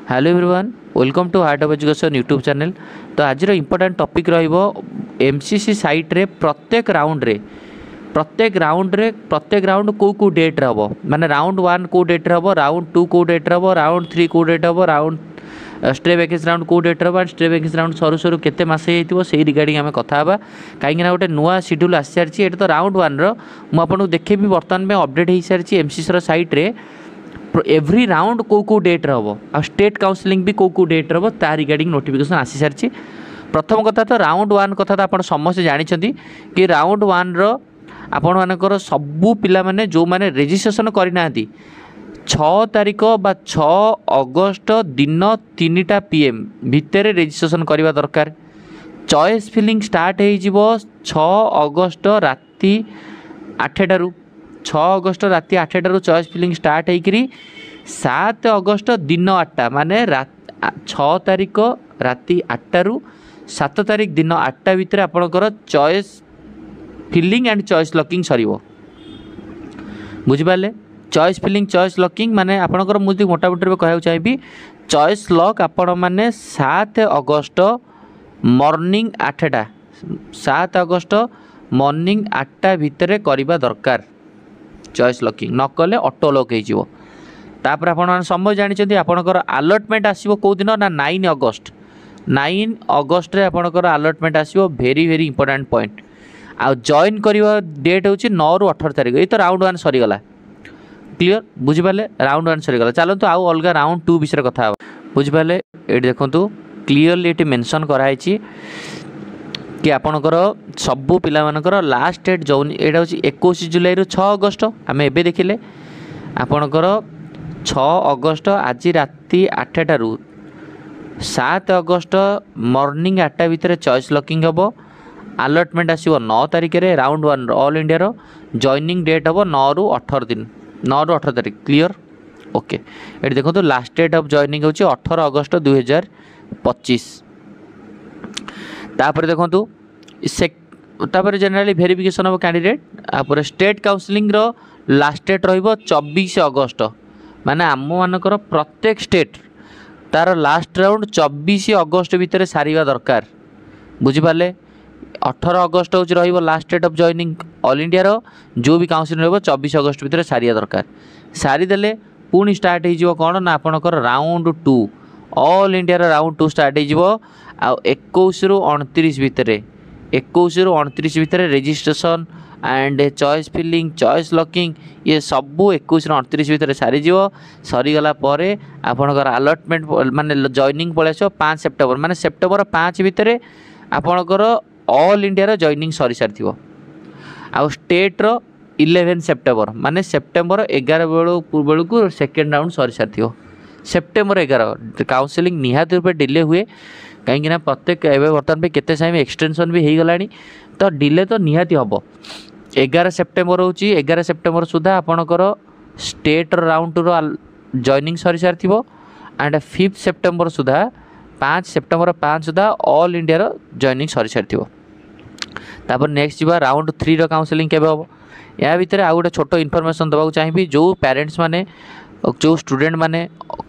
Hello everyone, welcome to Heart of Education YouTube channel. तो आज important topic रहिबो MCC site रे प्रत्येक राउंड को डेट रे हबो, माने राउंड 1 को डेट रे हबो, राउंड 2 को डेट रे हबो, राउंड 3 को डेट रे हबो, राउंड स्टे वैकेंसी राउंड को डेट रे हबो, स्टे वैकेंसी राउंड सरू सरू केते मास हेतिबो सेही रिगार्डिंग हमें कथा हबा। काहेकि ना गोटे नुआ शेड्यूल आसी सारछि। एटा तो राउंड 1 रो मु आपन देखेबी वर्तमान में अपडेट हे सारछि एमसीसी रो साइट रे एव्री राउंड को डेट रे हबो आ स्टेट काउंसलिंग भी को डेट रे हबो ता रिगार्डिंग नोटिफिकेशन आसी सारछि। प्रथम कथा तो राउंड 1 कथा तो आपन समस्त जानि छथि कि राउंड 1 रो आपण मानकर सबु पिला माने जो माने रजिस्ट्रेशन करि नांती 6 तारिख बा 6 अगस्त दिन 3टा पीएम भितर रजिस्ट्रेशन करबा दरकार। चॉइस फिलिंग स्टार्ट हे जिवो 6 अगस्त राति 8टारू 6 अगस्त राति 8टारू चॉइस फिलिंग स्टार्ट होकर 7 अगस्त दिन 8टा माने 6 तारिख राति 8टारू 7 तारिख दिन 8टा भितर आपणकर choice filling and choice locking सरीबो। बुझिपाले चॉइस फिलिंग चॉइस लॉकिंग माने आपणकर मुझे मोटा मोटी कहू चाहिए चॉइस लॉक आपण माने 7 अगस्त मॉर्निंग 8टा 7 अगस्त मॉर्निंग 8टा भितर करबा दरकार। चॉइस लॉकिंग न कले ऑटो लॉक हो तापर आपण समय जानी आपणकर अलॉटमेंट आसीबो को दिन ना 9 अगस्त रे आपणकर अलॉटमेंट आसीबो। Very very important point. आ जॉइन करबा डेट होची 9 रु 18 तारिख। ए तो राउंड 1 सरी गला। क्लियर बुझिपाले राउंड 1 सरी गला। चलतो आउ अलगा राउंड 2 विषय कथा बुझिपाले। एठी देखंतु क्लियरली एठी मेंशन कराई छी कि आपणकर सबू पिला मानकर लास्ट डेट जो एटा होची 21 जुलाई रु 6 अगस्त आम एबे देखिले आपणकर 6 अगस्त आज राति 8टारू 7 अगस्त मॉर्निंग 8टा भितर चॉइस लॉकिंग हबो। अलॉटमेंट आसीबो 9 तारिख रे राउंड 1 ऑल इंडिया रो जॉइनिंग डेट हबो 9 रु 18 दिन 9 रु 18 तारिख। Clear okay. एठी देखो तो लास्ट डेट ऑफ जॉइनिंग होची 18 अगस्त 2025। तापर देखंतु तापर जनरली वेरिफिकेशन ऑफ कैंडिडेट आपर स्टेट काउंसलिंग रो लास्ट डेट रहिबो 24 अगस्त माने आम मानकर प्रत्येक स्टेट तार लास्ट राउंड 24 अगस्त भितर सारिबा दरकार। बुझि पाले 18 अगस्त हो रहिबो last date of joining all India रो जो भी काउंसिल रहिबो 24 अगस्त भितर सारिया दरकार। सारी देले पुणी स्टार्ट हे जिवो कोन ना आपनकर राउंड 2 ऑल इंडिया रो राउंड 2 स्टार्ट हे जिवो आ 21 रु 29 भितर 21 रु 29 भितर registration and choice filling choice locking ये सबू 21 रु 29 भितर सारी जिवो। सरी गला परे आपनकर अलॉटमेंट माने जॉइनिंग पळे आसो 5 सेप्टेम्बर माने सेप्टेम्बर 5 भितर आपनकर ऑल इंडिया रो जॉइनिंग सरी सारथिबो। आ स्टेट रो 11 सेप्टेम्बर माने सेप्टेम्बर 11 बेलू को सेकेंड राउंड सरी सारथिबो। सेप्टेम्बर 11 काउंसलिंग निहात रूप डिले हुए कहीं प्रत्येक बर्तमान पे केते टाइम एक्सटेंशन भी हो गलानी तो डिले तो निहाती हम। 11 सेप्टेम्बर हूँ 11 सेप्टेम्बर सुधा आपणकर स्टेट राउंड रो जॉइनिंग सरी सारी एंड 5 सेप्टेम्बर सुधा 5 सेप्टेम्बर 5 सुधा ऑल इंडिया रो जॉइनिंग सरी सारी। तापर नेक्स्ट जा राउंड 3 रो काउंसलिंग केबे हम या भितर आ गोटे छोट इनफॉरमेशन दबाक चाहिए जो पेरेंट्स माने जो स्टूडेंट माने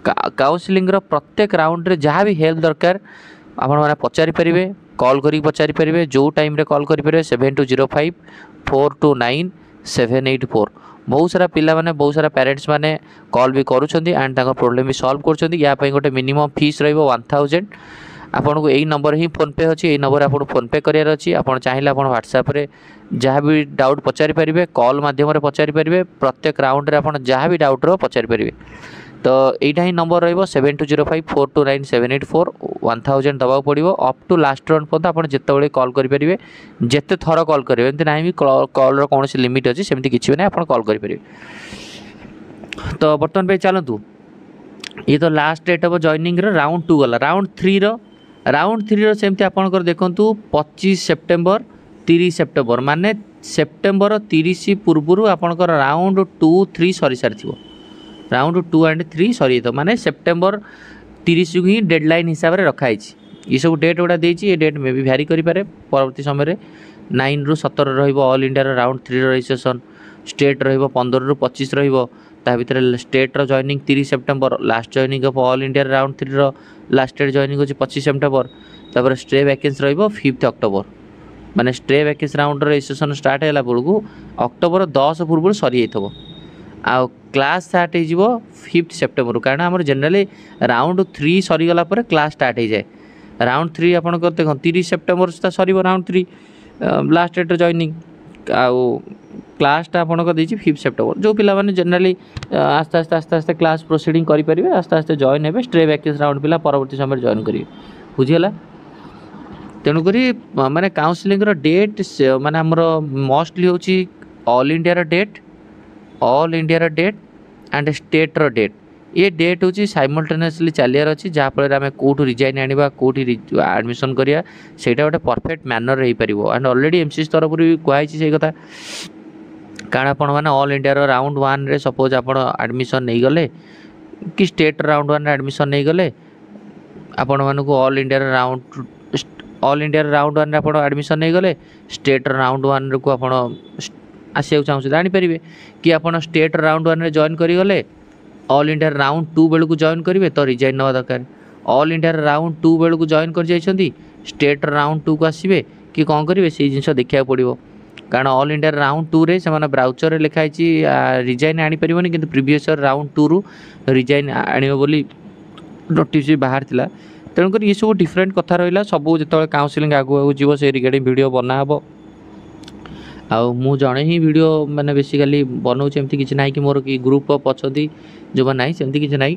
काउंसलिंग रो प्रत्येक राउंड रे जहाँ भी हेल्प दरकार आपण माने पचारि परिबे कॉल करी पचारि परिबे जो टाइम रे कॉल करी परिबे 7205 429 784। बहुत सारा पिला माने बहुत सारा पेरेंट्स माने कॉल भी करूछंदी एंड ताका प्रॉब्लम भी सॉल्व करछंदी। या पई गोटे मिनिमम फीस रहइबो 1000। आपन को एई नंबर ही फोन पे अछि। एई नंबर आपन फोन पे करियर अछि। आपन चाहिले आपन व्हाट्सएप रे जहाँ भी डाउट पचारि परिबे कॉल माध्यम रे पचारि परिबे। प्रत्येक राउंड रे आपन जहाँ भी डाउट रो पचारि परिबे। तो यहीटा ही नंबर रहिबो 7205 429 784 1000 दबाव पड़ो अप टू लास्ट राउंड पर्यंत आप जिते कॉल करेंगे जिते थर कॉल करेंगे एमती ना भी कॉल कौन लिमिट अच्छी सेमती किसी भी ना आप कॉल करेंगे। तो बर्तमान पे चलतु ये तो last date of joining round 2 गला। राउंड 3 सेमती आपंकर देखूँ 25 सेप्टेम्बर 30 सेप्टेम्बर माने सेप्टेम्बर 30 पूर्व आपंकर राउंड 2 3 सरी सारी राउंड 2 एंड 3 सरी तो माने सेप्टेम्बर 30 ही डेडलाइन हिसाब से रखाई। ये सब डेट गुड़ा देती ये डेट मे भी भ्यारी करें परवर्ती समय 9 रु 17 all India round 3 registration state रही 15 रु 25 रही ता भितर स्टेट रो joining 30 September last joining of all India round 3 रो लास्ट डेट जॉइनिंग होची 25 सेप्टेम्बर तापर स्टे वैकेंसी रहइबो 5 अक्टोबर माने stray vacancy round registration start हैला बेलू अक्टोबर 10 पूर्व सरी जाइथबो आ क्लास स्टार्ट हो 5 सेप्टेम्बर कारण आम जनरली राउंड 3 सरीगला क्लास स्टार्ट हो जाए राउंड 3 आप देख 30 सेप्टेम्बर सुधा सर राउंड 3 लास्ट डेट जॉइनिंग आउ क्लासटा आपको देती 5 सेप्टेम्बर जो पिला माने जनरली आस्ते आस्ते आस्ते आस्ते क्लास प्रोसीडिंग करेंगे आस्ते आस्ते जॉइन हे स्टे वैकेंसी राउंड पिला परवर्ती समय जॉइन करेंगे बुझीगला तेणुक माने काउंसलिंग डेट माने आमर मोस्टली हूँ all India date all India date and state रो डेट ये डेट हूँ साइमल्टेनियसली चलियार अच्छी जहाँफल आम कौटू रिजाइन आने कौटी आडमिशन करिया सेटा गोटे परफेक्ट मैनर हो पार एंड ऑलरेडी एमसीसी तरफ भी कहुई से कथा कारण आपण मैंने ऑल इंडिया राउंड 1 रे सपोज आप आडमिशन नहीं गले कि स्टेट राउंड 1 रे आडमिशन नहीं गले आपण मानक ऑल इंडिया राउंड 1 रे आप आडमिशन नहीं गले स्टेट राउंड 1 को आप आसिया चाहूँ जानीपर कि आप स्टेट राउंड 1 रे जॉइन करेंगे ऑल इंडिया राउंड 2 बेलू को जॉइन करेंगे तो रिजाइन नवा दरकार ऑल इंडिया राउंड 2 बेलू को जॉइन कर जाइछंती स्टेट राउंड 2 को आसबे कि कौन करेंगे से जिन देखा पड़ो कारण ऑल इंडिया राउंड 2 रे से ब्राउचर लिखाई रिजाइन आनीपारे कि प्रिवियस राउंड 2 रु रिजाइन आने बोली नोटिस बाहर थिला तेणुक ये सब डिफरेंट कथा रहा सब जो काउंसलिंग आगु आगु जीव से रिगार्डिंग वीडियो बनाब आउ मु जड़े ही वीडियो माने बेसिकली बनाऊँ एमती किसी ना कि मोर कि ग्रुप अफ अच्छा जो ना सेमती किसी ना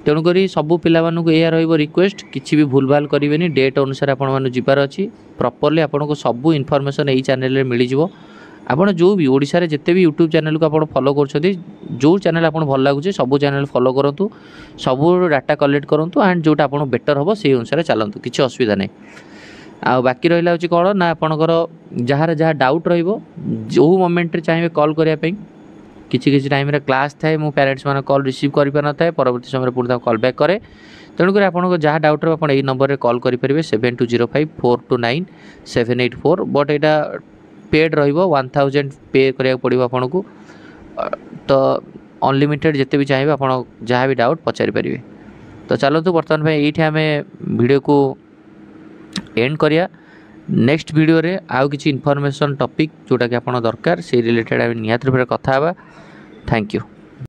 तेणुक सबू पिला यह रिक्वेस्ट किसी भी भूल भाल करेंगे डेट अनुसार आपड़ जबार अच्छी प्रॉपर्ली आपको सबू इनफॉरमेशन यही चैनल मिल जाव आपड़ जो भी ओडिशा रे जिते भी यूट्यूब चैनल को आप फॉलो कर जो चैनल आप भल लगुच सब चैनल फॉलो करूँ सब डाटा कलेक्ट करूँ एंड जोटा आप बेटर हम से अनुसार चलतु किसी असुविधा नहीं आ बाकी रहा हूँ कौन ना आपणकर जार जहाँ डाउट रो मोमेंट चाहिए कॉल करने किसी टाइम क्लास थाए मो पेरेंट्स मान कॉल रिसीव कर पार था परवर्ती समय पूरा कॉल बैक करे तेणुक आपको जहाँ डाउट रो आप नंबर में कॉल करेंगे 7205429784 बट यहाँ पेड रो1000 पे करा पड़ो आपन को तो अनलिमिटेड जिते भी चाहिए आप जहाँ भी डाउट पचारि पारे तो चलतु बर्तमान भाई ये आम वीडियो को एंड करिया नेक्स्ट वीडियो रे आउ किसी इनफॉरमेशन टॉपिक जोटा कि आपन दरकार से रिलेटेड निहात रूप कथा थैंक यू।